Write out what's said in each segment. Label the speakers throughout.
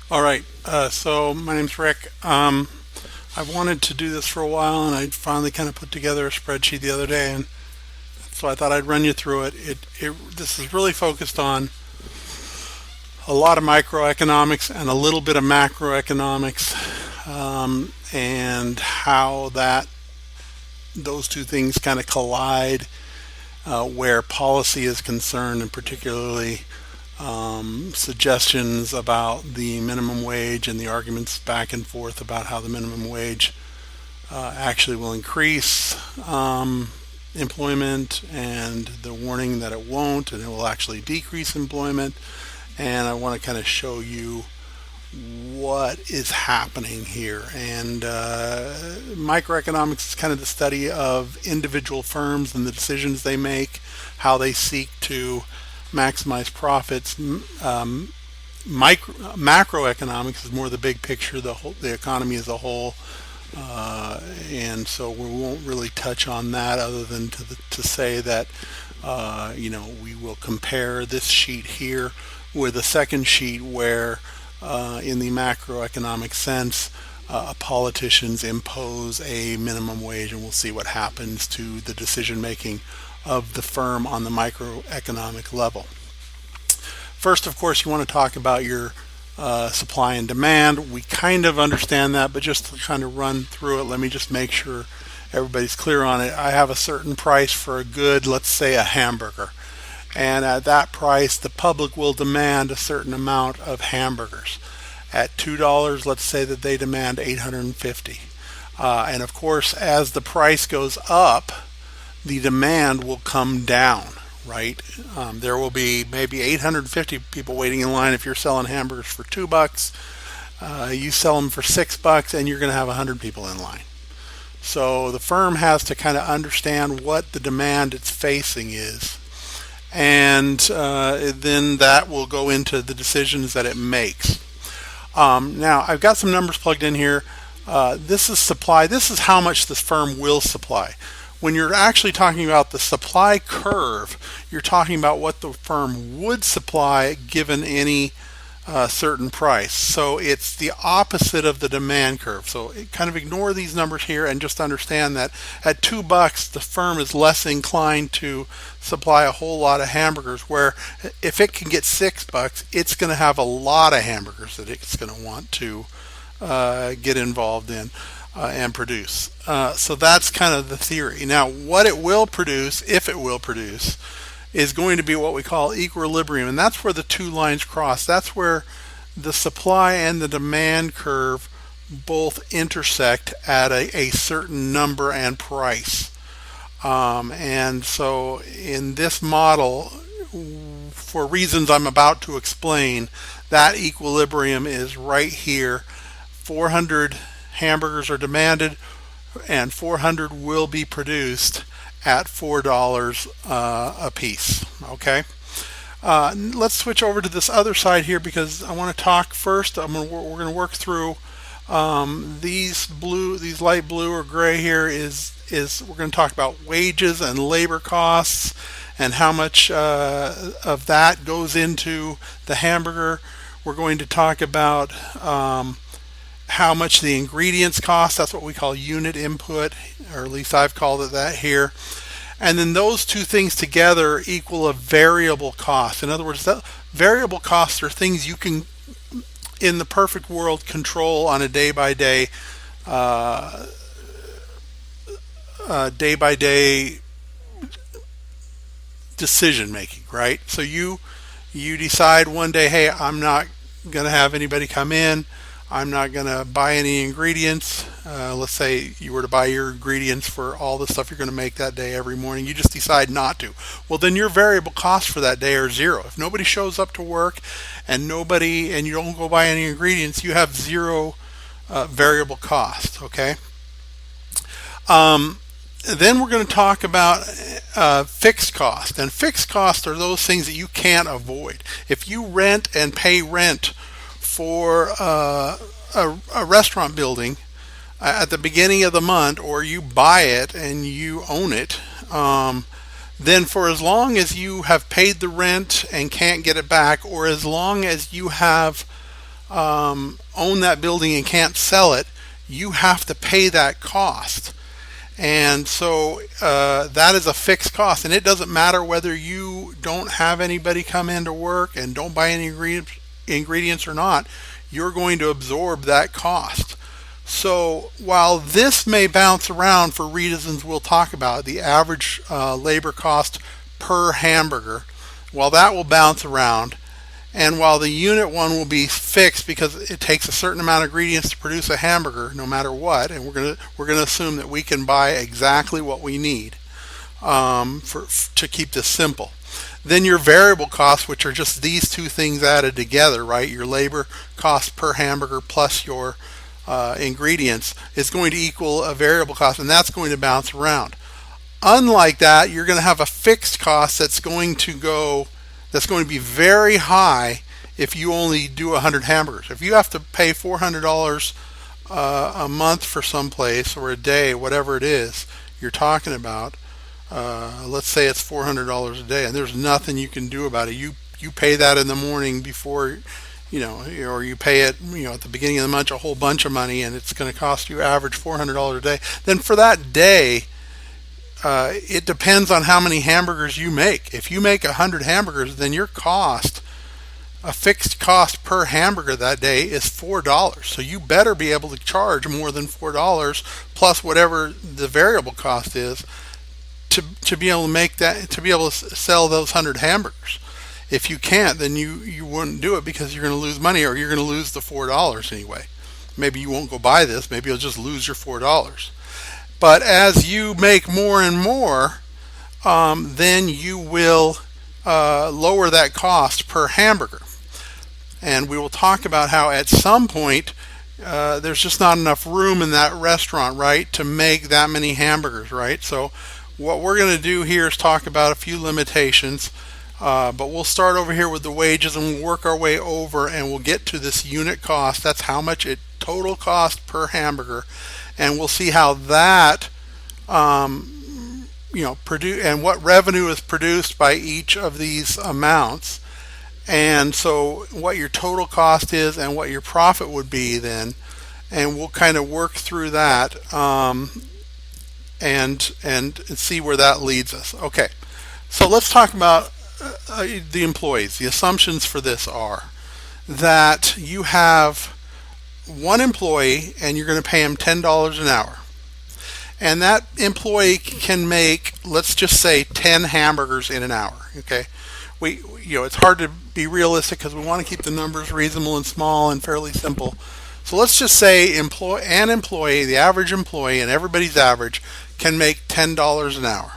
Speaker 1: All right. So my name's Rick. I've wanted to do this for a while, and I finally kind of put together a spreadsheet the other day, and so I thought I'd run you through it. This is really focused on a lot of microeconomics and a little bit of macroeconomics, and how that those two things kind of collide where policy is concerned, and particularly suggestions about the minimum wage and the arguments back and forth about how the minimum wage actually will increase employment, and the warning that it won't and it will actually decrease employment. And I want to kind of show you what is happening here. And microeconomics is kind of the study of individual firms and the decisions they make, how they seek to maximize profits. Macroeconomics is more the big picture, the economy as a whole, and so we won't really touch on that other than to say that we will compare this sheet here with a second sheet where, in the macroeconomic sense, politicians impose a minimum wage, and we'll see what happens to the decision making of the firm on the microeconomic level. First, of course, you want to talk about your supply and demand. We kind of understand that, but just to kind of run through it, let me just make sure everybody's clear on it. I have a certain price for a good, let's say a hamburger. And at that price, the public will demand a certain amount of hamburgers. At $2, let's say that they demand 850. And of course, as the price goes up, the demand will come down, right? There will be maybe 850 people waiting in line if you're selling hamburgers for $2. You sell them for $6, and you're going to have 100 people in line. So the firm has to kind of understand what the demand it's facing is, and then that will go into the decisions that it makes. Now, I've got some numbers plugged in here. This is supply. This is how much this firm will supply. When you're actually talking about the supply curve, you're talking about what the firm would supply given any certain price. So it's the opposite of the demand curve. So kind of ignore these numbers here and just understand that at $2, the firm is less inclined to supply a whole lot of hamburgers, where if it can get $6, it's going to have a lot of hamburgers that it's going to want to get involved in and produce. So that's kind of the theory. Now, what it will produce, if it will produce, is going to be what we call equilibrium, and that's where the two lines cross. That's where the supply and the demand curve both intersect at a certain number and price. And so in this model, for reasons I'm about to explain, that equilibrium is right here. 400 hamburgers are demanded, and 400 will be produced at $4 a piece. Okay. Let's switch over to this other side here, because I want to talk first. We're going to work through these light blue or gray here is we're going to talk about wages and labor costs, and how much of that goes into the hamburger. We're going to talk about how much the ingredients cost. That's what we call unit input, or at least I've called it that here. And then those two things together equal a variable cost. In other words, variable costs are things you can, in the perfect world, control on a day-by-day decision making, right? So you decide one day, hey, I'm not going to have anybody come in. I'm not going to buy any ingredients. Let's say you were to buy your ingredients for all the stuff you're going to make that day every morning. You just decide not to. Well, then your variable costs for that day are zero. If nobody shows up to work and you don't go buy any ingredients, you have zero variable cost. Okay. Then we're going to talk about fixed cost. And fixed costs are those things that you can't avoid. If you rent and pay rent for a restaurant building at the beginning of the month, or you buy it and you own it, then for as long as you have paid the rent and can't get it back, or as long as you have own that building and can't sell it, you have to pay that cost. And so that is a fixed cost, and it doesn't matter whether you don't have anybody come in to work and don't buy any ingredients or not, you're going to absorb that cost. So while this may bounce around for reasons we'll talk about, the average labor cost per hamburger, while that will bounce around, and while the unit one will be fixed because it takes a certain amount of ingredients to produce a hamburger, no matter what, and we're gonna assume that we can buy exactly what we need to keep this simple. Then your variable costs, which are just these two things added together, right? Your labor cost per hamburger plus your ingredients is going to equal a variable cost, and that's going to bounce around. Unlike that, you're going to have a fixed cost that's going to be very high if you only do 100 hamburgers. If you have to pay $400 a month for some place or a day, whatever it is you're talking about, let's say it's $400 a day, and there's nothing you can do about it. You pay that in the morning before, or you pay it, at the beginning of the month, a whole bunch of money, and it's going to cost you average $400 a day. Then for that day, it depends on how many hamburgers you make. If you make 100 hamburgers, then your a fixed cost per hamburger that day is $4. So you better be able to charge more than $4 plus whatever the variable cost is to be able to make that, to be able to sell those 100 hamburgers. If you can't, then you wouldn't do it because you're going to lose money, or you're going to lose the $4 anyway. Maybe you won't go buy this. Maybe you'll just lose your $4. But as you make more and more, then you will lower that cost per hamburger. And we will talk about how at some point there's just not enough room in that restaurant, right, to make that many hamburgers, right? So what we're going to do here is talk about a few limitations, but we'll start over here with the wages, and we'll work our way over, and we'll get to this unit cost. That's how much it total cost per hamburger. And we'll see how that, produce, and what revenue is produced by each of these amounts. And so what your total cost is and what your profit would be then. And we'll kind of work through that and see where that leads us. Okay, so let's talk about the employees. The assumptions for this are that you have one employee and you're going to pay him $10 an hour, and that employee can make, let's just say, 10 hamburgers in an hour. Okay, it's hard to be realistic because we want to keep the numbers reasonable and small and fairly simple. So let's just say the average employee, and everybody's average, can make $10 an hour.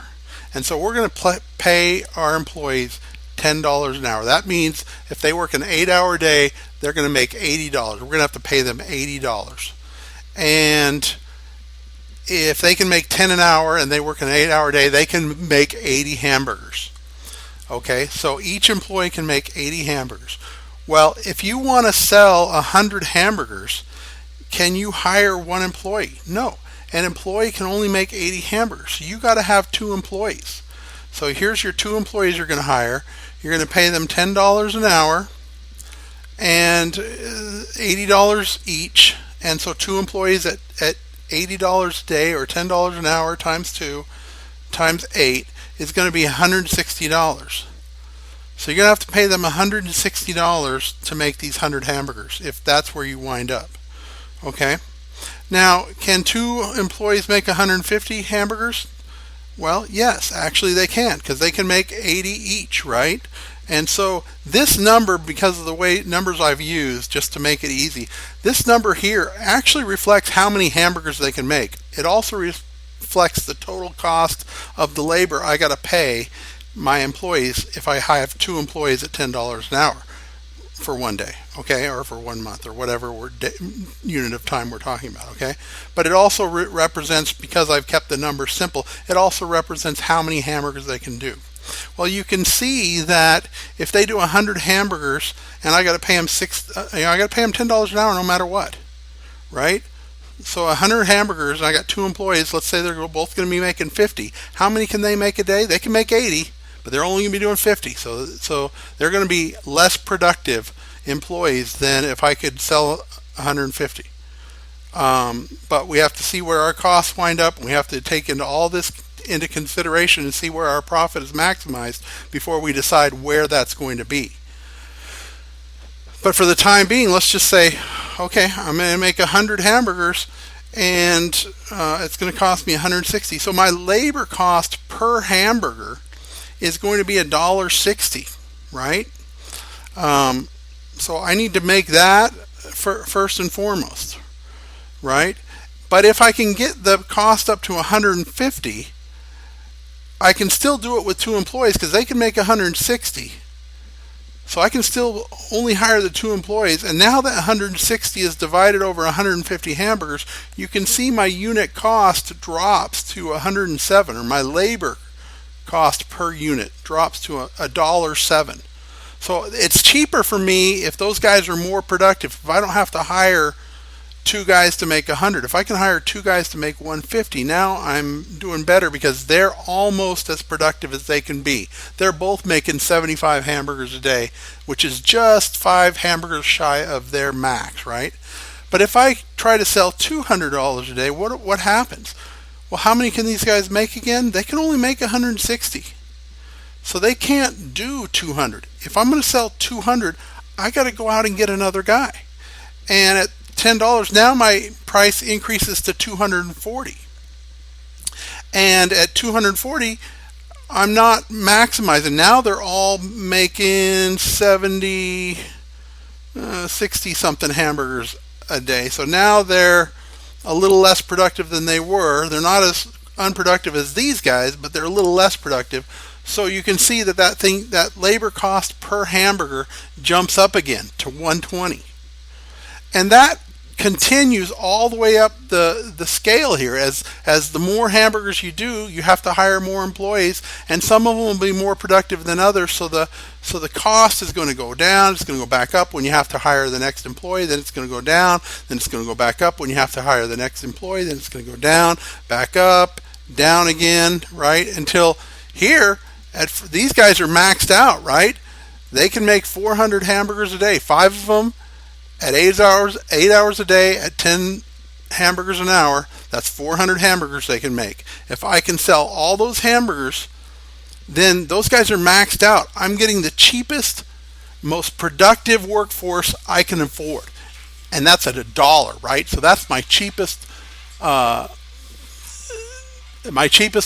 Speaker 1: And so we're going to pay our employees $10 an hour. That means if they work an 8-hour day, they're going to make $80. We're going to have to pay them $80. And if they can make 10 an hour and they work an 8-hour day, they can make 80 hamburgers. Okay, so each employee can make 80 hamburgers. Well, if you want to sell 100 hamburgers, can you hire one employee? No. An employee can only make 80 hamburgers. So you got to have 2 employees. So here's your 2 employees you're going to hire. You're going to pay them $10 an hour and $80 each. And so 2 employees at $80 a day, or $10 an hour times 2 times 8 is going to be $160. So you're going to have to pay them $160 to make these 100 hamburgers if that's where you wind up. Okay. Now, can 2 employees make 150 hamburgers? Well, yes, actually they can, because they can make 80 each, right? And so this number, because of the way numbers I've used just to make it easy, this number here actually reflects how many hamburgers they can make. It also reflects the total cost of the labor I got to pay my employees if I have 2 employees at $10 an hour for one day, okay, or for 1 month, or whatever unit of time we're talking about, okay? But it also represents, because I've kept the number simple, it also represents how many hamburgers they can do. Well, you can see that if they do 100 hamburgers and I got to pay them I got to pay them $10 an hour no matter what, right? So 100 hamburgers, and I got 2 employees. Let's say they're both going to be making 50. How many can they make a day? They can make 80, but they're only going to be doing 50. So they're going to be less productive employees than if I could sell 150. But we have to see where our costs wind up. And we have to take into all this into consideration and see where our profit is maximized before we decide where that's going to be. But for the time being, let's just say, okay, I'm going to make 100 hamburgers and it's going to cost me 160. So my labor cost per hamburger is going to be $1.60, right? So I need to make that first and foremost, right? But if I can get the cost up to 150, I can still do it with 2 employees because they can make 160. So I can still only hire the 2 employees. And now that 160 is divided over 150 hamburgers, you can see my unit cost drops to 107, or my labor cost per unit drops to $1.07. So it's cheaper for me if those guys are more productive. If I don't have to hire 2 guys to make 100, if I can hire 2 guys to make 150, now I'm doing better because they're almost as productive as they can be. They're both making 75 hamburgers a day, which is just 5 hamburgers shy of their max, right? But if I try to sell $200 a day, what happens? Well, how many can these guys make again? They can only make 160. So they can't do 200. If I'm going to sell 200, I got to go out and get another guy. And at $10, now my price increases to 240. And at 240, I'm not maximizing. Now they're all making 70, 60 something hamburgers a day. So now they're a little less productive than they were. They're not as unproductive as these guys, but they're a little less productive. So you can see that labor cost per hamburger jumps up again to 120. And that continues all the way up the scale here. As the more hamburgers you do, you have to hire more employees, and some of them will be more productive than others. So the cost is going to go down. It's going to go back up when you have to hire the next employee. Then it's going to go down. Then it's going to go back up when you have to hire the next employee. Then it's going to go down, back up, down again, right? Until here, these guys are maxed out, right? They can make 400 hamburgers a day, 5 of them at 8 hours a day at 10 hamburgers an hour. That's 400 hamburgers they can make. If I can sell all those hamburgers, then those guys are maxed out. I'm getting the cheapest, most productive workforce I can afford, and that's at $1, right? So that's my cheapest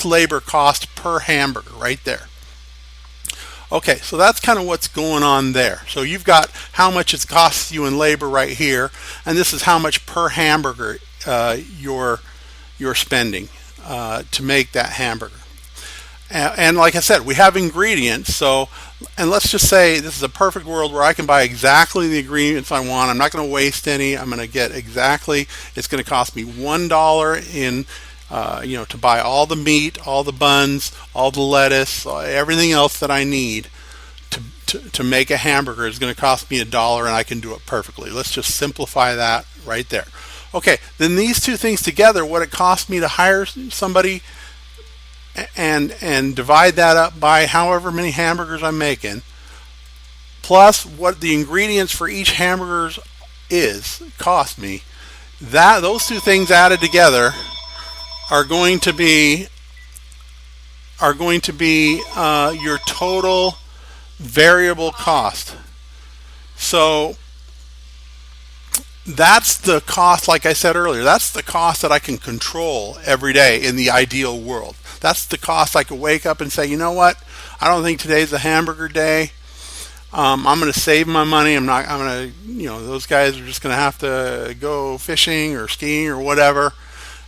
Speaker 1: labor cost per hamburger right there. Okay, so that's kind of what's going on there. So you've got how much it costs you in labor right here, and this is how much per hamburger you're spending to make that hamburger. And like I said, we have ingredients. So, and let's just say this is a perfect world where I can buy exactly the ingredients I want. I'm not going to waste any. I'm going to get exactly. It's going to cost me $1 in. To buy all the meat, all the buns, all the lettuce, everything else that I need to make a hamburger is going to cost me $1, and I can do it perfectly. Let's just simplify that right there. Okay, then these two things together, what it costs me to hire somebody and divide that up by however many hamburgers I'm making, plus what the ingredients for each hamburger cost me, those two things added together are going to be your total variable cost. So that's the cost, like I said earlier, that's the cost that I can control every day in the ideal world. That's the cost I could wake up and say, you know what, I don't think today's a hamburger day. I'm going to save my money. I'm going to, those guys are just going to have to go fishing or skiing or whatever,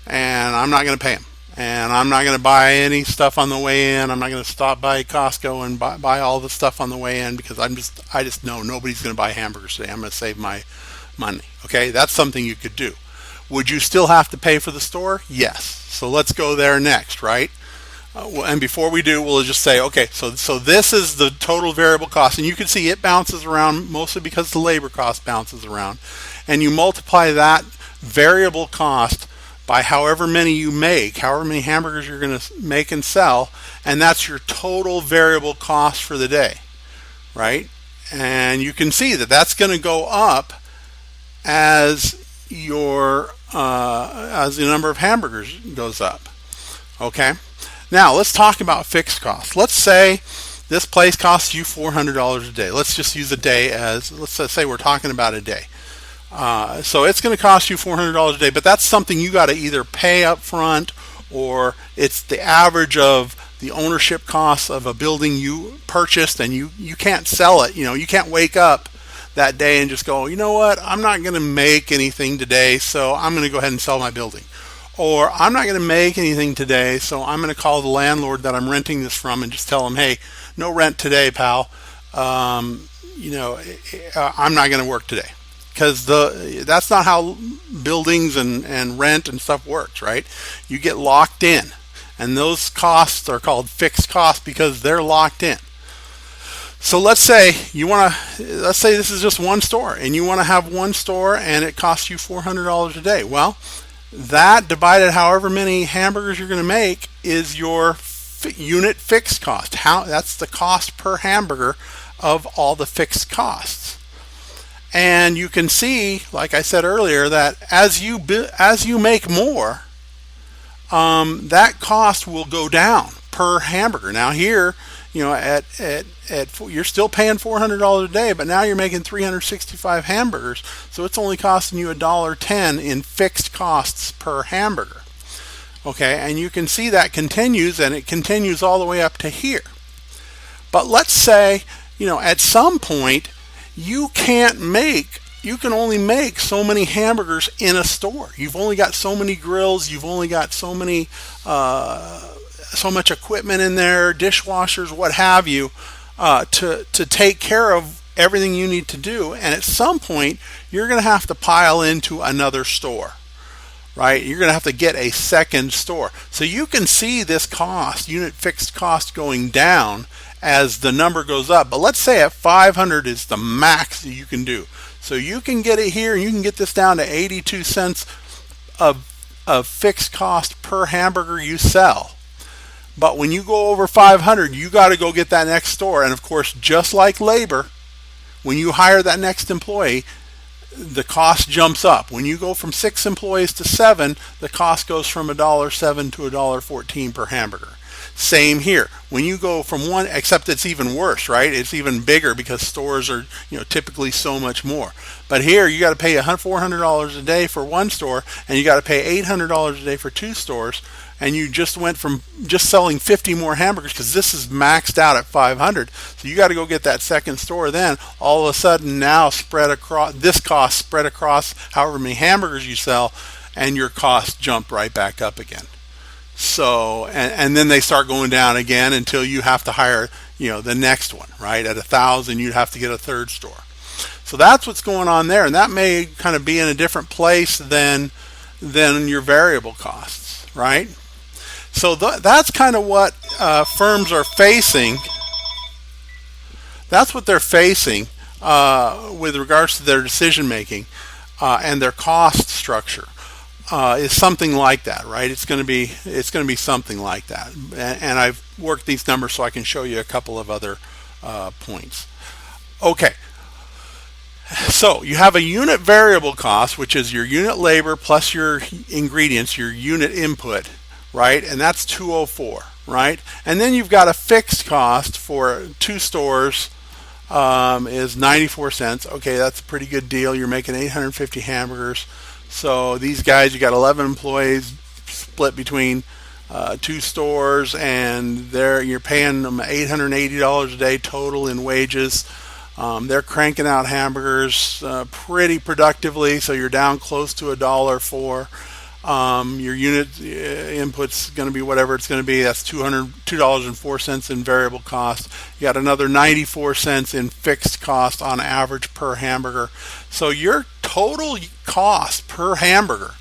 Speaker 1: and I'm not going to pay them. And I'm not going to buy any stuff on the way in. I'm not going to stop by Costco and buy all the stuff on the way in because I just know nobody's going to buy hamburgers today. I'm going to save my money. Okay, that's something you could do. Would you still have to pay for the store? Yes. So let's go there next, right? And before we do, we'll just say, okay, so this is the total variable cost, and you can see it bounces around mostly because the labor cost bounces around, and you multiply that variable cost by however many you make, however many hamburgers you're going to make and sell, and that's your total variable cost for the day, right? And you can see that that's going to go up as as the number of hamburgers goes up. Okay. Now let's talk about fixed costs. Let's say this place costs you $400 a day. Let's just use a day as, let's say we're talking about a day. So it's going to cost you $400 a day, but that's something you got to either pay up front, or it's the average of the ownership costs of a building you purchased, and you can't sell it. You can't wake up that day and just go, you know what, I'm not going to make anything today, so I'm going to go ahead and sell my building. Or I'm not going to make anything today, so I'm going to call the landlord that I'm renting this from and just tell him, hey, no rent today, pal. I'm not going to work today. Because that's not how buildings and rent and stuff works, right? You get locked in. And those costs are called fixed costs because they're locked in. So let's say this is just one store, and you want to have one store and it costs you $400 a day. Well, that divided however many hamburgers you're going to make is your unit fixed cost. That's the cost per hamburger of all the fixed costs. And you can see, like I said earlier, that as you make more, that cost will go down per hamburger. Now here, you're still paying $400 a day, but now you're making 365 hamburgers, so it's only costing you $1.10 in fixed costs per hamburger. Okay, and you can see that continues, and it continues all the way up to here. But let's say, at some point you can only make so many hamburgers in a store. You've only got so many grills, you've only got so much equipment in there, dishwashers, what have you, to take care of everything you need to do. And at some point, you're going to have to pile into another store, right? You're going to have to get a second store. So you can see this cost, unit fixed cost, going down as the number goes up. But let's say at 500 is the max that you can do. So you can get it here, and you can get this down to 82 cents of fixed cost per hamburger you sell. But when you go over 500, you got to go get that next store. And of course, just like labor, when you hire that next employee, the cost jumps up. When you go from 6 employees to 7, the cost goes from $1.07 to $1.14 per hamburger. Same here. When you go from one, except it's even worse, right? It's even bigger because stores are, typically so much more. But here you got to pay $400 a day for one store, and you got to pay $800 a day for 2 stores. And you just went from just selling 50 more hamburgers, because this is maxed out at 500. So you got to go get that second store. Then all of a sudden, now this cost spread across however many hamburgers you sell, and your costs jump right back up again. So and then they start going down again until you have to hire the next one, right? At 1,000, you'd have to get a third store. So that's what's going on there, and that may kind of be in a different place than your variable costs, right? So that's kind of what firms are facing. That's what they're facing with regards to their decision making and their cost structure. Is something like that, right? It's going to be something like that. And I've worked these numbers so I can show you a couple of other points. Okay. So you have a unit variable cost, which is your unit labor plus your ingredients, your unit input, right? And that's 204, right? And then you've got a fixed cost for 2 stores is 94 cents. Okay, that's a pretty good deal. You're making 850 hamburgers. So these guys, you got 11 employees split between 2 stores, and you're paying them $880 a day total in wages. They're cranking out hamburgers pretty productively, so you're down close to $1 for your unit input's going to be whatever it's going to be. That's $2.04 in variable cost. You got another 94 cents in fixed cost on average per hamburger. So your total cost per hamburger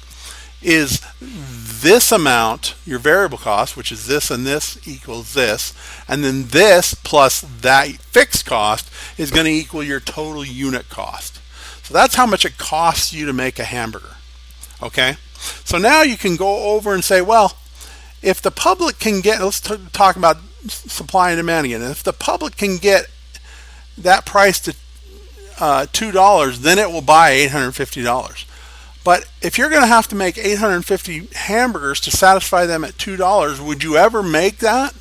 Speaker 1: is this amount, your variable cost, which is this and this equals this, and then this plus that fixed cost is going to equal your total unit cost. So that's how much it costs you to make a hamburger. Okay? So now you can go over and say, well, if the public can get, let's talk about supply and demand again. If the public can get that price to $2, then it will buy $850. But if you're going to have to make 850 hamburgers to satisfy them at $2, would you ever make that?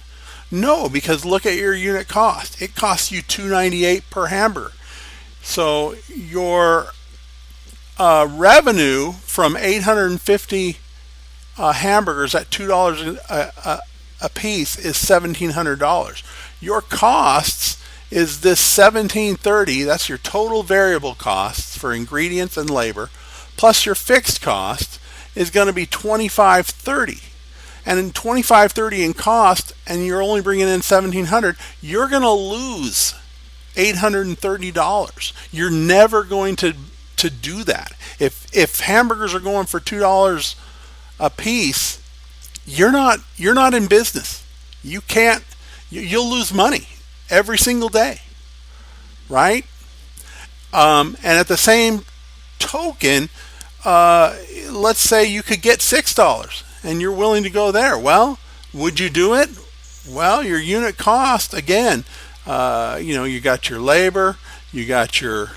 Speaker 1: No, because look at your unit cost. It costs you $2.98 per hamburger. So your revenue from 850 hamburgers at $2 a piece is $1,700. Your costs is this $1,730. That's your total variable costs for ingredients and labor, plus your fixed cost is going to be $2,530. And in $2,530 in cost, and you're only bringing in $1,700, you're going to lose $830. You're never going to do that. If hamburgers are going for $2 a piece, you're not in business. You can't. You'll lose money every single day, right? And at the same token, let's say you could get $6 and you're willing to go there. Well, would you do it? Well, your unit cost, again, you got your labor, you got your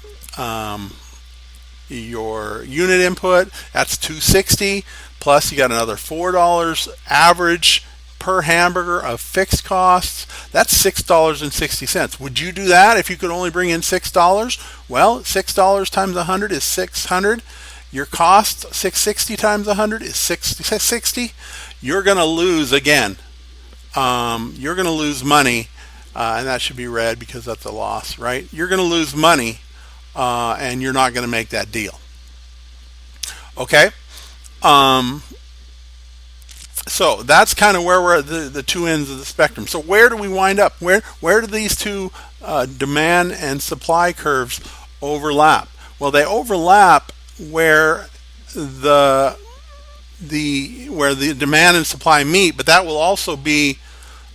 Speaker 1: unit input, that's $260, plus you got another $4 average per hamburger of fixed costs. That's $6.60. Would you do that if you could only bring in $6? Well, $6 times 100 is $600. Your cost, $660 times 100 is $660. You're going to lose again. You're going to lose money, and that should be red because that's a loss, right? You're going to lose money, and you're not going to make that deal. Okay. So that's kind of where we're at the two ends of the spectrum. So where do we wind up? Where do these two demand and supply curves overlap? Well, they overlap where the demand and supply meet, but that will also be,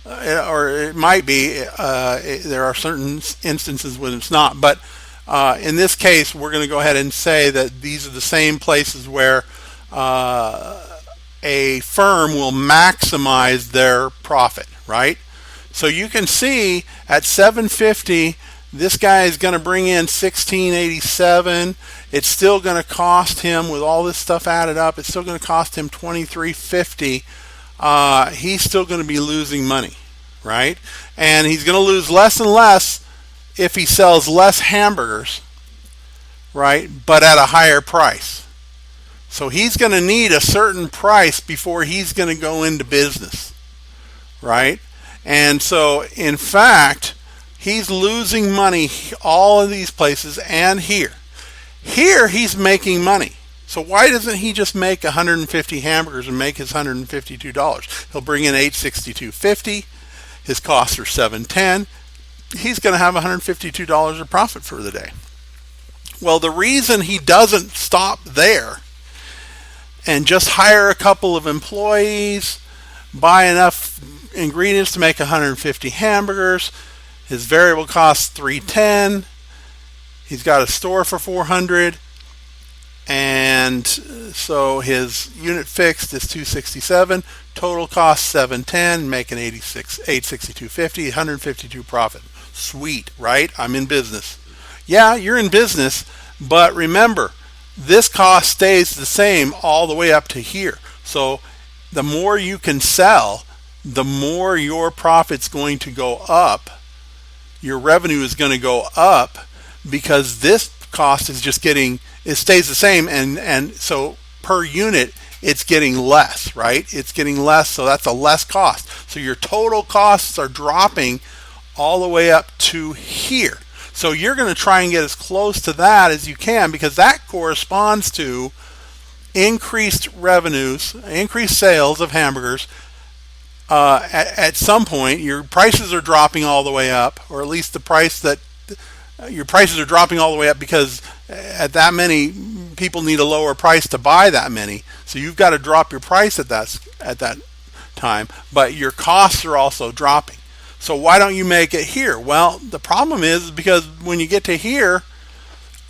Speaker 1: or it might be, there are certain instances when it's not. But in this case, we're going to go ahead and say that these are the same places where a firm will maximize their profit, right? So you can see at 750, this guy is going to bring in 1687. It's still going to cost him, with all this stuff added up, it's still going to cost him 2350. He's still going to be losing money, right? And he's going to lose less and less if he sells less hamburgers, right? But at a higher price. So he's going to need a certain price before he's going to go into business, right? And so, in fact, he's losing money all of these places and here. Here he's making money. So why doesn't he just make 150 hamburgers and make his $152? He'll bring in $862.50. His costs are $710. He's going to have $152 of profit for the day. Well, the reason he doesn't stop there and just hire a couple of employees, buy enough ingredients to make 150 hamburgers, his variable cost $310, he's got a store for $400, and so his unit fixed is $267, total cost $710, making $862.50, $152 profit. Sweet, right? I'm in business. Yeah, you're in business, but remember, this cost stays the same all the way up to here. So the more you can sell, the more your profit's going to go up. Your revenue is going to go up because this cost is just it stays the same, and so per unit it's getting less, right? It's getting less, so that's a less cost. So your total costs are dropping all the way up to here. So you're going to try and get as close to that as you can, because that corresponds to increased revenues, increased sales of hamburgers. At some point, your prices are dropping all the way up, or at least the price that your prices are dropping all the way up, because at that many people need a lower price to buy that many. So you've got to drop your price at that time, but your costs are also dropping. So why don't you make it here? Well, the problem is because when you get to here,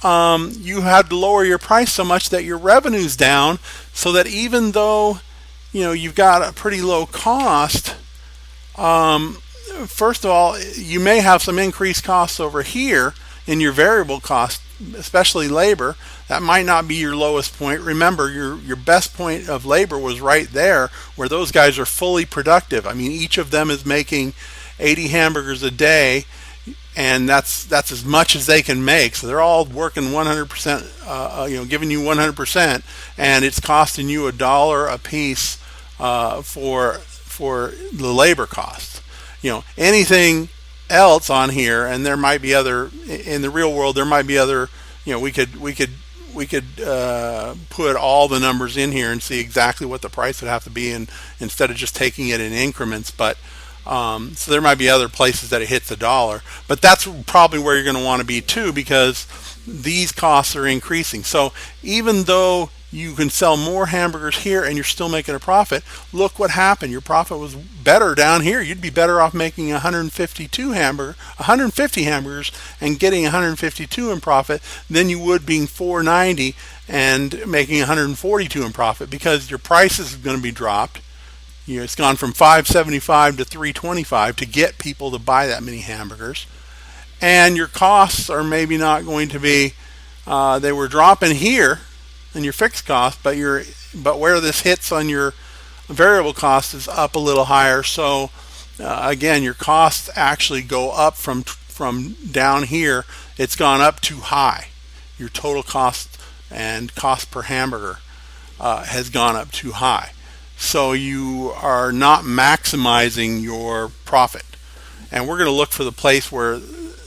Speaker 1: you have to lower your price so much that your revenue's down, so that even though you've got a pretty low cost, first of all, you may have some increased costs over here in your variable cost, especially labor. That might not be your lowest point. Remember, your best point of labor was right there where those guys are fully productive. I mean, each of them is making 80 hamburgers a day, and that's as much as they can make. So they're all working 100%, giving you 100%, and it's costing you $1 a piece for the labor cost. Anything else on here, and there might be other in the real world. There might be other. We could put all the numbers in here and see exactly what the price would have to be, and instead of just taking it in increments. But so there might be other places that it hits $1, but that's probably where you're going to want to be too, because these costs are increasing. So even though you can sell more hamburgers here and you're still making a profit, look what happened. Your profit was better down here. You'd be better off making 150 hamburgers and getting 152 in profit than you would being 490 and making 142 in profit, because your price is going to be dropped. It's gone from $5.75 to $3.25 to get people to buy that many hamburgers, and your costs are maybe not going to be. They were dropping here in your fixed cost, but where this hits on your variable cost is up a little higher. So again, your costs actually go up from down here. It's gone up too high. Your total cost and cost per hamburger has gone up too high. So you are not maximizing your profit. And we're going to look for the place where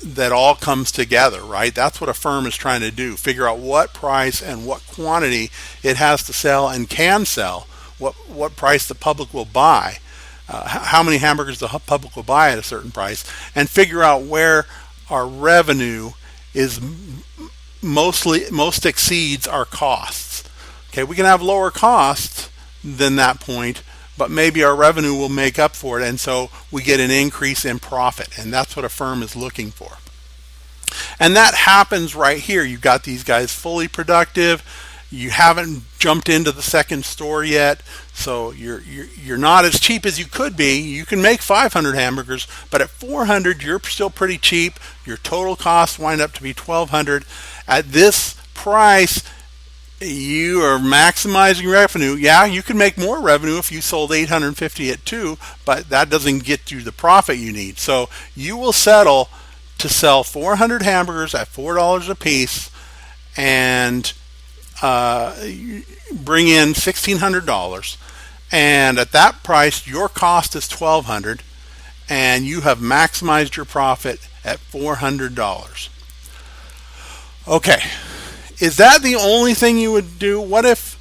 Speaker 1: that all comes together, right? That's what a firm is trying to do. Figure out what price and what quantity it has to sell and can sell, what price the public will buy, how many hamburgers the public will buy at a certain price, and figure out where our revenue is most exceeds our costs. Okay, we can have lower costs than that point, but maybe our revenue will make up for it, and so we get an increase in profit, and that's what a firm is looking for. And that happens right here. You've got these guys fully productive. You haven't jumped into the second store yet, so you're not as cheap as you could be. You can make 500 hamburgers, but at 400 you're still pretty cheap. Your total costs wind up to be 1,200. At this price, you are maximizing revenue. Yeah, you can make more revenue if you sold 850 at 2, but that doesn't get you the profit you need. So you will settle to sell 400 hamburgers at $4 a piece and bring in $1,600. And at that price, your cost is $1,200, and you have maximized your profit at $400. Okay. Is that the only thing you would do? What if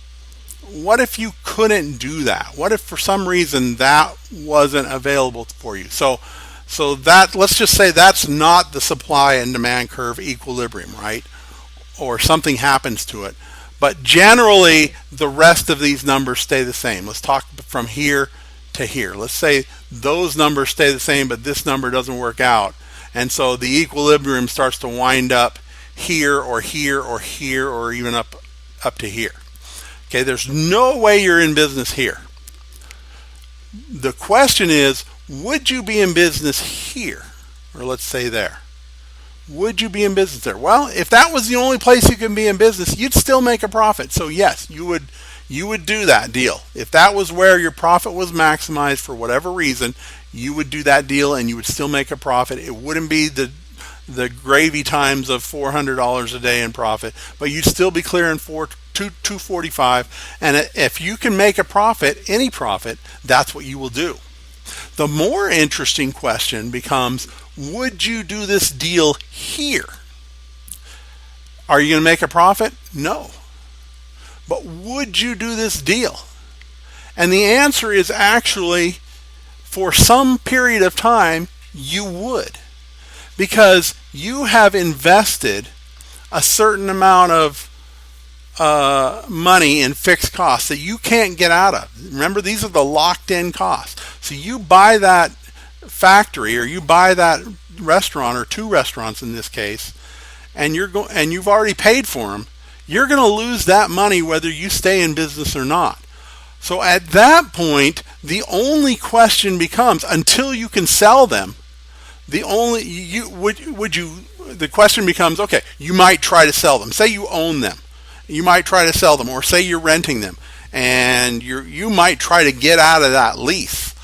Speaker 1: you couldn't do that? What if for some reason that wasn't available for you? So that, let's just say that's not the supply and demand curve equilibrium, right? Or something happens to it. But generally, the rest of these numbers stay the same. Let's talk from here to here. Let's say those numbers stay the same, but this number doesn't work out. And so the equilibrium starts to wind up here or here or here or even up to here. Okay, there's no way you're in business here. The question is, would you be in business here? Or let's say there. Would you be in business there? Well, if that was the only place you can be in business, you'd still make a profit. So yes, you would do that deal. If that was where your profit was maximized for whatever reason, you would do that deal and you would still make a profit. It wouldn't be the gravy times of $400 a day in profit, but you'd still be clearing $245. And if you can make a profit, any profit, that's what you will do. The more interesting question becomes, would you do this deal here? Are you going to make a profit? No. But would you do this deal? And the answer is actually, for some period of time, you would. Because you have invested a certain amount of money in fixed costs that you can't get out of. Remember, these are the locked-in costs. So you buy that factory, or you buy that restaurant, or two restaurants in this case, and you've already paid for them. You're going to lose that money whether you stay in business or not. So at that point, the only question becomes, until you can sell them, the only you would you the question becomes, okay, you might try to sell them. Say you own them. You might try to sell them, or say you're renting them and you might try to get out of that lease.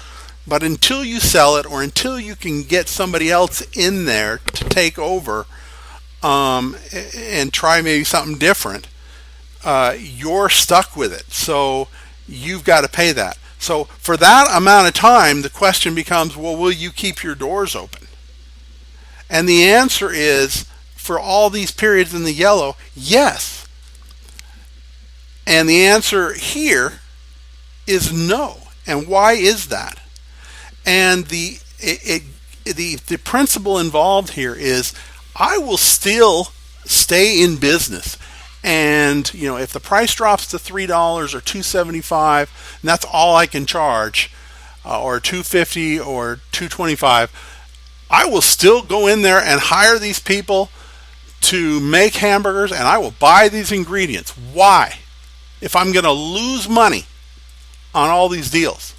Speaker 1: But until you sell it, or until you can get somebody else in there to take over, and try maybe something different, you're stuck with it. So you've got to pay that. So for that amount of time, the question becomes, well, will you keep your doors open? And the answer is, for all these periods in the yellow, yes. And the answer here is no. And why is that? And the principle involved here is, I will still stay in business. And if the price drops to $3 or $2.75, and that's all I can charge, or $2.50 or $2.25, I will still go in there and hire these people to make hamburgers, and I will buy these ingredients. Why? If I'm going to lose money on all these deals,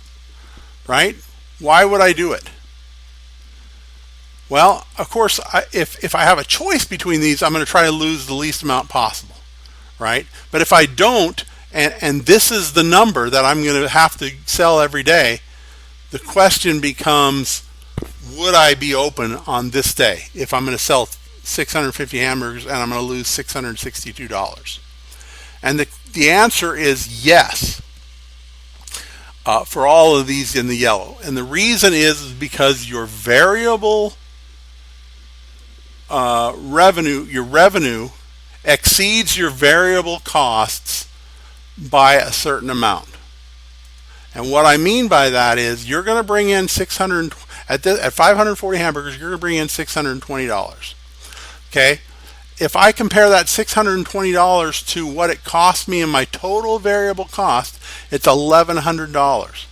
Speaker 1: right? Why would I do it? Well, of course, if I have a choice between these, I'm going to try to lose the least amount possible, right? But if I don't, and this is the number that I'm going to have to sell every day, the question becomes, would I be open on this day if I'm going to sell 650 hamburgers and I'm going to lose $662? And the answer is yes, for all of these in the yellow. And the reason is because your variable revenue exceeds your variable costs by a certain amount. And what I mean by that is, you're going to bring in at 540 hamburgers, you're going to bring in $620. Okay? If I compare that $620 to what it cost me in my total variable cost, it's $1,100.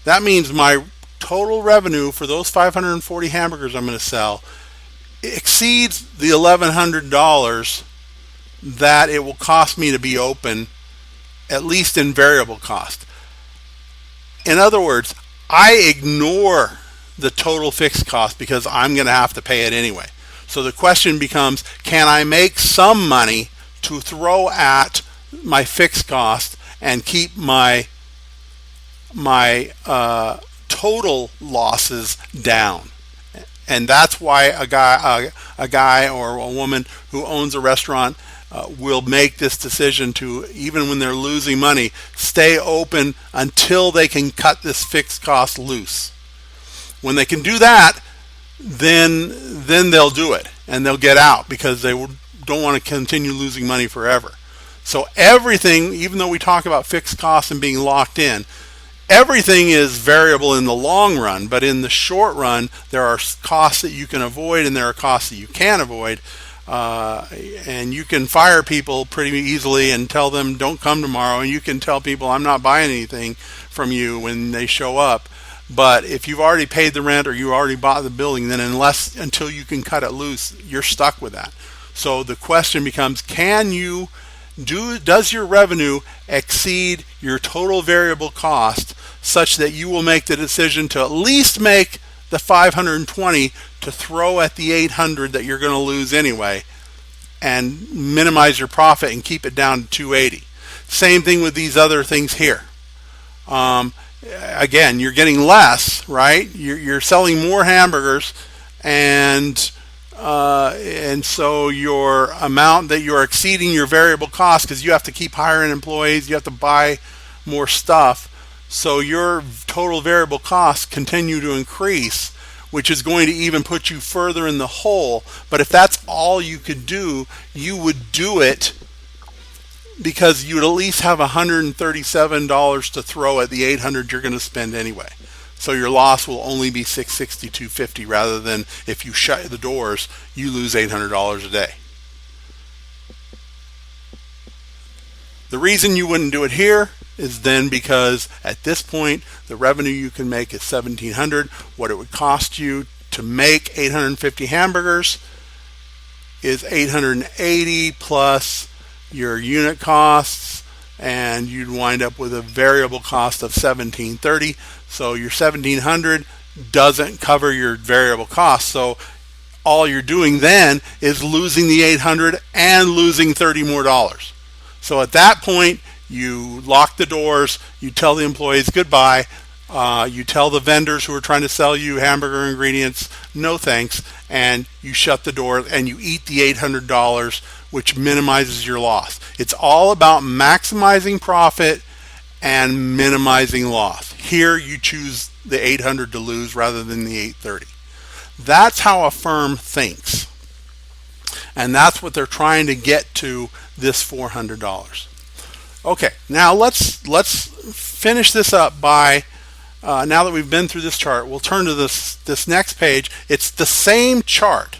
Speaker 1: That means my total revenue for those 540 hamburgers I'm going to sell exceeds the $1,100 that it will cost me to be open, at least in variable cost. In other words, I ignore the total fixed cost because I'm going to have to pay it anyway. So the question becomes, can I make some money to throw at my fixed cost and keep my total losses down? And that's why a guy or a woman who owns a restaurant will make this decision to, even when they're losing money, stay open until they can cut this fixed cost loose. When they can do that, then they'll do it, and they'll get out because they don't want to continue losing money forever. So everything, even though we talk about fixed costs and being locked in, everything is variable in the long run, but in the short run, there are costs that you can avoid and there are costs that you can't avoid. And you can fire people pretty easily and tell them don't come tomorrow, and you can tell people I'm not buying anything from you when they show up. But if you've already paid the rent or you already bought the building, then until you can cut it loose, you're stuck with that. So the question becomes, does your revenue exceed your total variable cost such that you will make the decision to at least make the 520 to throw at the 800 that you're going to lose anyway, and minimize your profit and keep it down to 280. Same thing with these other things here. Again, you're getting less, right? You're selling more hamburgers, and so your amount that you're exceeding your variable cost, because you have to keep hiring employees, you have to buy more stuff, so your total variable costs continue to increase, which is going to even put you further in the hole. But if that's all you could do, you would do it because you would at least have $137 to throw at the 800 you're going to spend anyway. So your loss will only be $662.50, rather than if you shut the doors, you lose $800 a day. The reason you wouldn't do it here is then because at this point the revenue you can make is $1,700. What it would cost you to make 850 hamburgers is $880 plus your unit costs and you'd wind up with a variable cost of $1,730. So your $1,700 doesn't cover your variable cost. So all you're doing then is losing the $800 and losing $30 more. So at that point, you lock the doors, you tell the employees goodbye, you tell the vendors who are trying to sell you hamburger ingredients, no thanks, and you shut the door and you eat the $800, which minimizes your loss. It's all about maximizing profit and minimizing loss. Here you choose the $800 to lose rather than the $830. That's how a firm thinks. And that's what they're trying to get to this $400. Okay, now let's finish this up by, now that we've been through this chart, we'll turn to this next page. It's the same chart.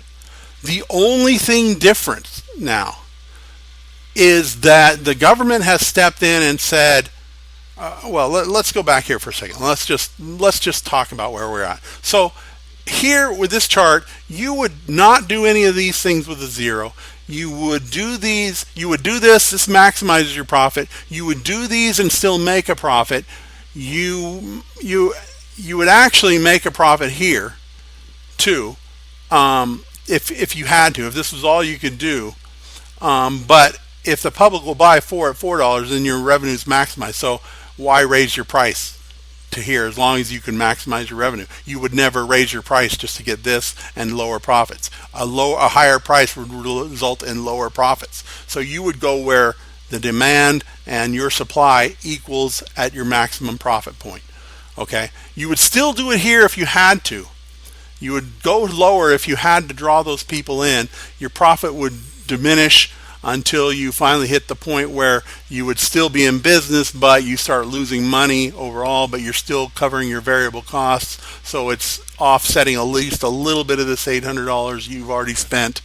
Speaker 1: The only thing different now is that the government has stepped in and said, let's go back here for a second. Let's just talk about where we're at. So here with this chart, you would not do any of these things with a zero. You would do these, you would do this maximizes your profit. You would do these and still make a profit. You would actually make a profit here too, if you had to, if this was all you could do. But if the public will buy four at $4, then your revenue is maximized. So why raise your price to here as long as you can maximize your revenue? You would never raise your price just to get this and lower profits. A higher price would result in lower profits. So you would go where the demand and your supply equals at your maximum profit point. Okay? You would still do it here if you had to. You would go lower if you had to draw those people in. Your profit would diminish until you finally hit the point where you would still be in business, but you start losing money overall, but you're still covering your variable costs. So it's offsetting at least a little bit of this $800 you've already spent.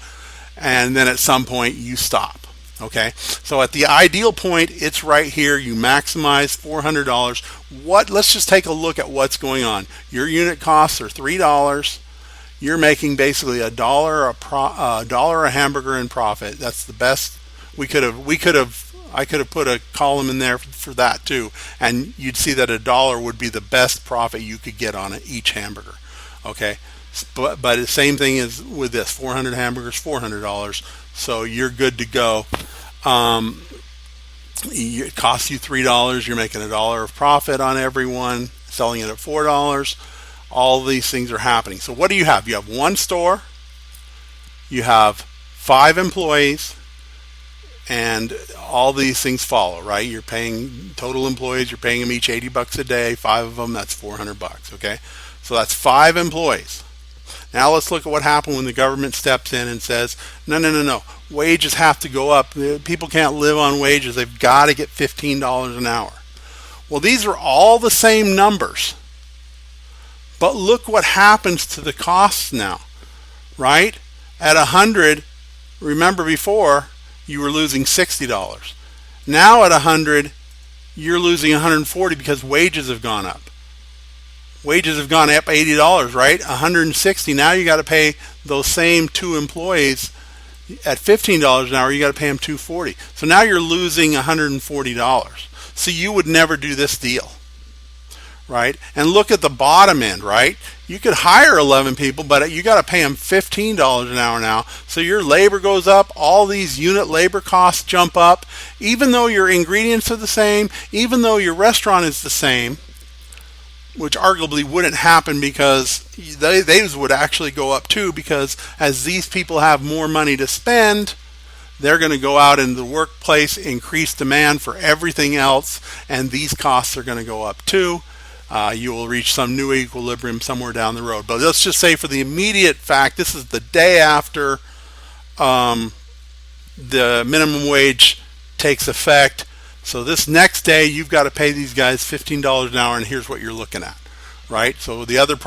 Speaker 1: And then at some point you stop. Okay, so at the ideal point, it's right here. You maximize $400. Let's just take a look at what's going on. Your unit costs are $3. You're making basically a dollar a hamburger in profit. That's the best. I could have put a column in there for that too, and you'd see that a dollar would be the best profit you could get on each hamburger. Okay, but the same thing is with this 400 hamburgers, $400. So you're good to go. It costs you $3. You're making a dollar of profit on everyone, selling it at $4. All these things are happening. So what do you have? You have one store, you have 5 employees, and all these things follow, right? You're paying total employees, you're paying them each $80 a day, 5 of them, that's $400, okay? So that's 5 employees. Now let's look at what happened when the government steps in and says, no, wages have to go up. People can't live on wages. They've got to get $15 an hour. Well, these are all the same numbers. But look what happens to the costs now, right? At 100, remember before, you were losing $60. Now at 100, you're losing $140 because wages have gone up. Wages have gone up $80, right? $160. Now you got to pay those same 2 employees at $15 an hour. You got to pay them $240. So now you're losing $140. So you would never do this deal, right? And look at the bottom end, right? You could hire 11 people, but you got to pay them $15 an hour now. So your labor goes up. All these unit labor costs jump up. Even though your ingredients are the same, even though your restaurant is the same, which arguably wouldn't happen because these would actually go up too, because as these people have more money to spend, they're going to go out in the workplace, increase demand for everything else, and these costs are going to go up too. You will reach some new equilibrium somewhere down the road. But let's just say for the immediate fact, this is the day after the minimum wage takes effect. So this next day, you've got to pay these guys $15 an hour, and here's what you're looking at, right? So the other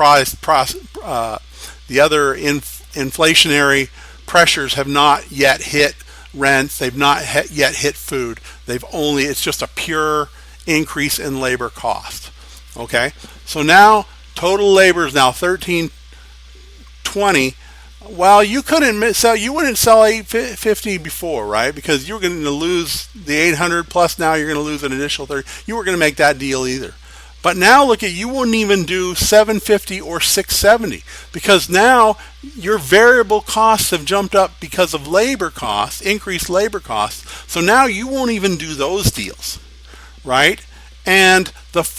Speaker 1: inflationary pressures have not yet hit rents. They've not yet hit food. It's just a pure increase in labor cost. Okay, so now total labor is now $13.20, Well, you couldn't sell. You wouldn't sell 850 before, right? Because you were going to lose the 800 plus. Now you're going to lose an additional 30. You weren't going to make that deal either. But now look at, you wouldn't even do 750 or 670 because now your variable costs have jumped up because of labor costs, increased labor costs. So now you won't even do those deals, right? And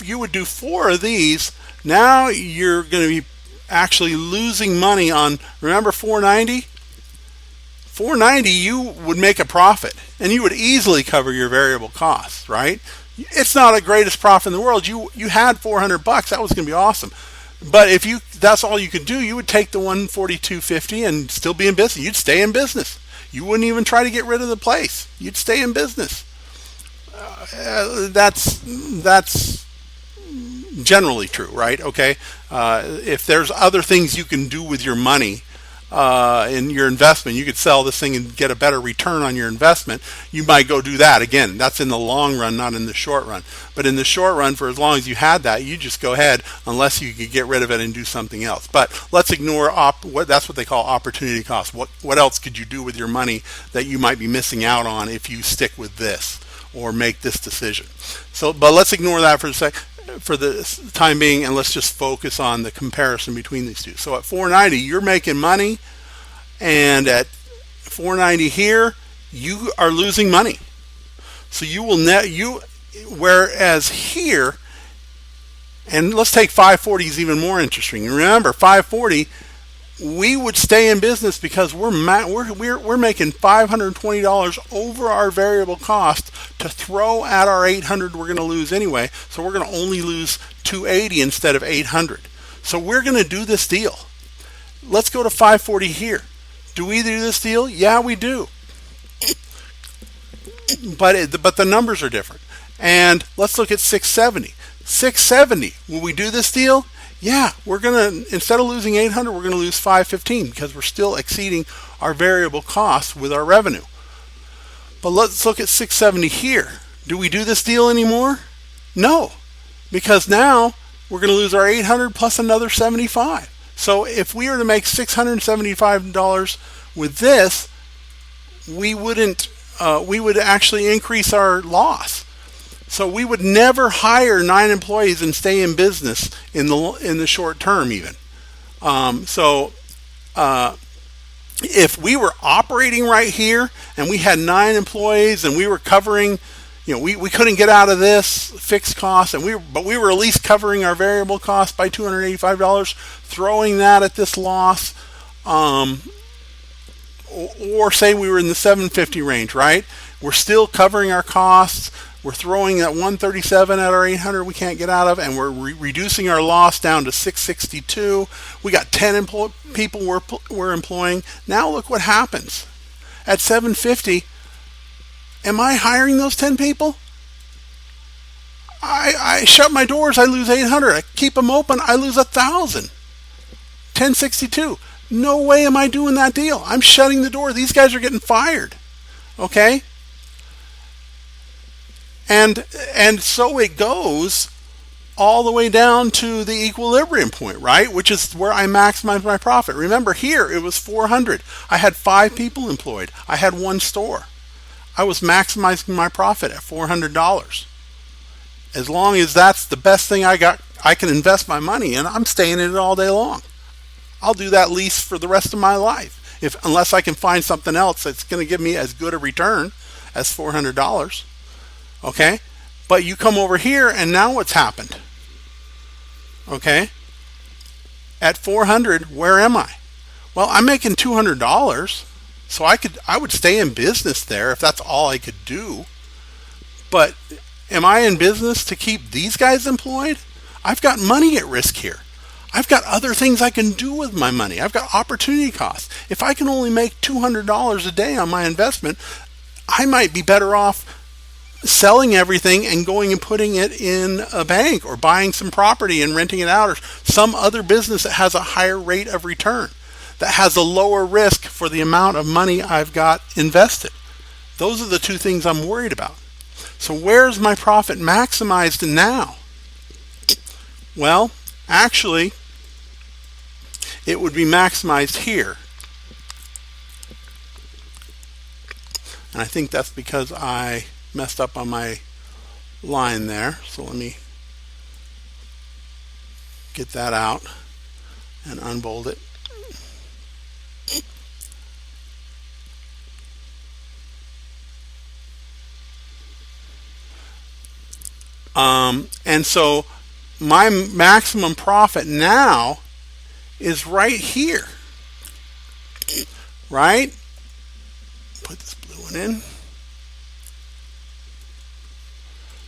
Speaker 1: you would do four of these. Now you're going to be actually losing money on, remember 490? 490, you would make a profit and you would easily cover your variable costs, right? It's not the greatest profit in the world. You had 400 bucks. That was going to be awesome. But if that's all you could do, you would take the 142.50 and still be in business. You'd stay in business. You wouldn't even try to get rid of the place. You'd stay in business. That's generally true, right? Okay. If there's other things you can do with your money in your investment, you could sell this thing and get a better return on your investment. You might go do that. Again, that's in the long run, not in the short run. But in the short run, for as long as you had that, you just go ahead unless you could get rid of it and do something else. But let's ignore that's what they call opportunity cost. What else could you do with your money that you might be missing out on if you stick with this or make this decision? So, but let's ignore that for the time being, and let's just focus on the comparison between these two. So at 490, you're making money, and at 490 here, you are losing money. So you will whereas here, and let's take 540 is even more interesting. Remember, 540, we would stay in business because we're making $520 over our variable cost to throw at our 800 we're going to lose anyway. So we're going to only lose 280 instead of 800. So we're going to do this deal. Let's go to 540 here. Do we do this deal? Yeah, we do. But the numbers are different. And let's look at 670. 670. Will we do this deal? Yeah, we're going to, instead of losing 800, we're going to lose 515 because we're still exceeding our variable costs with our revenue. But let's look at 670 here. Do we do this deal anymore? No, because now we're going to lose our 800 plus another 75. So if we were to make $675 with this, we would actually increase our loss. So we would never hire 9 employees and stay in business in the short term even. If we were operating right here and we had 9 employees and we were covering, we couldn't get out of this fixed cost, but we were at least covering our variable cost by $285, throwing that at this loss, or say we were in the 750 range, right? We're still covering our costs. We're throwing that 137 at our 800 we can't get out of, and we're reducing our loss down to 662. We got 10 people we're employing. Now look what happens. At 750, am I hiring those 10 people? I shut my doors, I lose 800. I keep them open, I lose 1,000. 1062. No way am I doing that deal. I'm shutting the door. These guys are getting fired. Okay? And so it goes all the way down to the equilibrium point, right? Which is where I maximize my profit. Remember, here it was 400. I had 5 people employed. I had 1 store. I was maximizing my profit at $400. As long as that's the best thing I can invest my money in, I'm staying in it all day long. I'll do that lease for the rest of my life, unless I can find something else that's going to give me as good a return as $400. Okay? But you come over here and now what's happened? Okay? At 400, where am I? Well, I'm making $200, so I would stay in business there if that's all I could do. But am I in business to keep these guys employed? I've got money at risk here. I've got other things I can do with my money. I've got opportunity costs. If I can only make $200 a day on my investment, I might be better off selling everything and going and putting it in a bank or buying some property and renting it out, or some other business that has a higher rate of return, that has a lower risk for the amount of money I've got invested. Those are the 2 things I'm worried about. So where's my profit maximized now? Well, actually, it would be maximized here. And I think that's because I messed up on my line there. So let me get that out and unbold it. And so my maximum profit now is right here, right? Put this blue one in.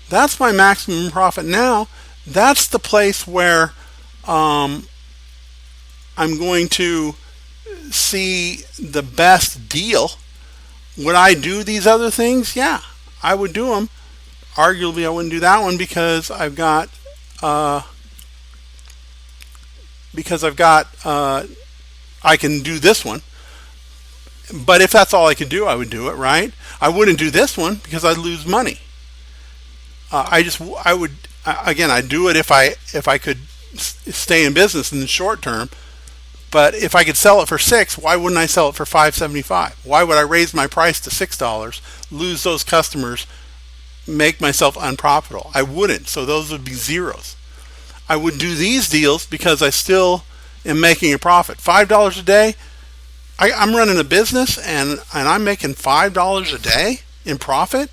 Speaker 1: That's my maximum profit now. That's the place where I'm going to see the best deal. Would I do these other things? Yeah, I would do them. Arguably, I wouldn't do that one because I've got I can do this one. But if that's all I could do, I would do it, right? I wouldn't do this one because I'd lose money. I would again, I'd do it if I could stay in business in the short term. But if I could sell it for $6, why wouldn't I sell it for $5.75? Why would I raise my price to $6, lose those customers, make myself unprofitable? I wouldn't. So those would be zeros. I would do these deals because I still am making a profit. $5 a day. I'm running a business and I'm making $5 a day in profit.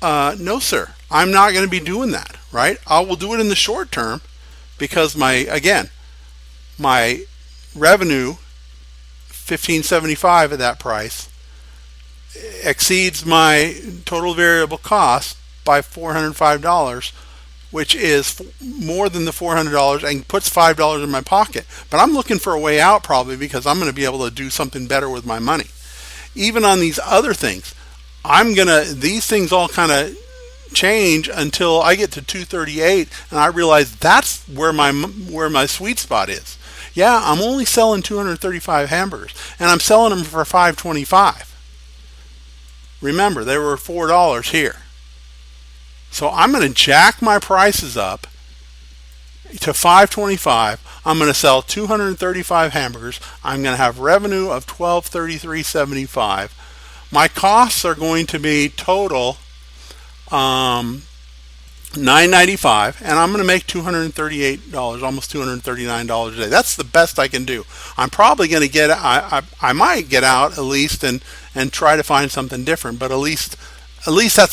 Speaker 1: No, sir. I'm not going to be doing that, right? I will do it in the short term because my revenue, $15.75 at that price, exceeds my total variable cost by $405, which is more than the $400 and puts $5 in my pocket. But I'm looking for a way out probably because I'm going to be able to do something better with my money. Even on these other things, these things all kind of change until I get to 238 and I realize that's where my sweet spot is. Yeah, I'm only selling 235 hamburgers and I'm selling them for $5.25. Remember, they were $4 here. So I'm going to jack my prices up to $5.25. I'm going to sell 235 hamburgers. I'm going to have revenue of $1233.75. My costs are going to be total $9.95, and I'm going to make $238, almost $239 a day. That's the best I can do. I'm probably going to get I might get out at least and try to find something different, but at least that's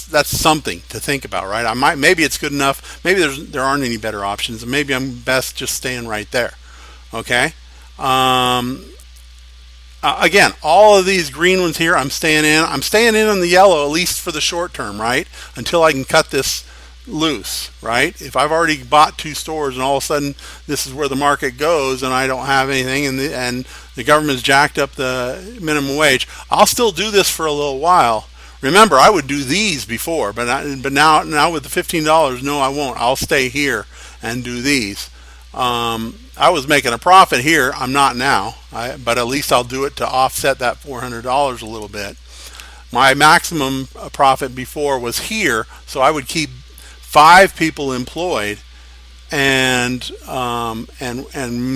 Speaker 1: that's something to think about, right? Maybe it's good enough. Maybe there aren't any better options, and maybe I'm best just staying right there. Okay. Again, all of these green ones here, I'm staying in. I'm staying in on the yellow, at least for the short term, right? Until I can cut this loose, right? If I've already bought 2 stores and all of a sudden this is where the market goes and I don't have anything and the government's jacked up the minimum wage, I'll still do this for a little while. Remember, I would do these before, but now with the $15, no, I won't. I'll stay here and do these. I was making a profit here. I'm not now, but at least I'll do it to offset that $400 a little bit. My maximum profit before was here, so I would keep 5 people employed and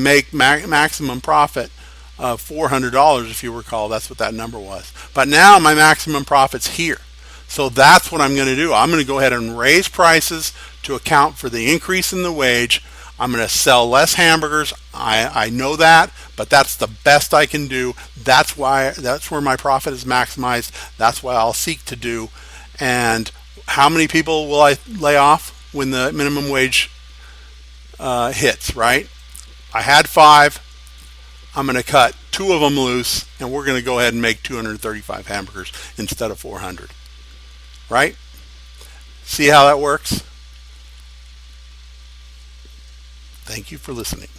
Speaker 1: make maximum profit of $400, if you recall. That's what that number was. But now my maximum profit's here. So that's what I'm going to do. I'm going to go ahead and raise prices to account for the increase in the wage. I'm going to sell less hamburgers. I know that, but that's the best I can do. That's where my profit is maximized. That's what I'll seek to do. And how many people will I lay off when the minimum wage hits, right? I had 5. I'm going to cut 2 of them loose, and we're going to go ahead and make 235 hamburgers instead of 400, right? See how that works? Thank you for listening.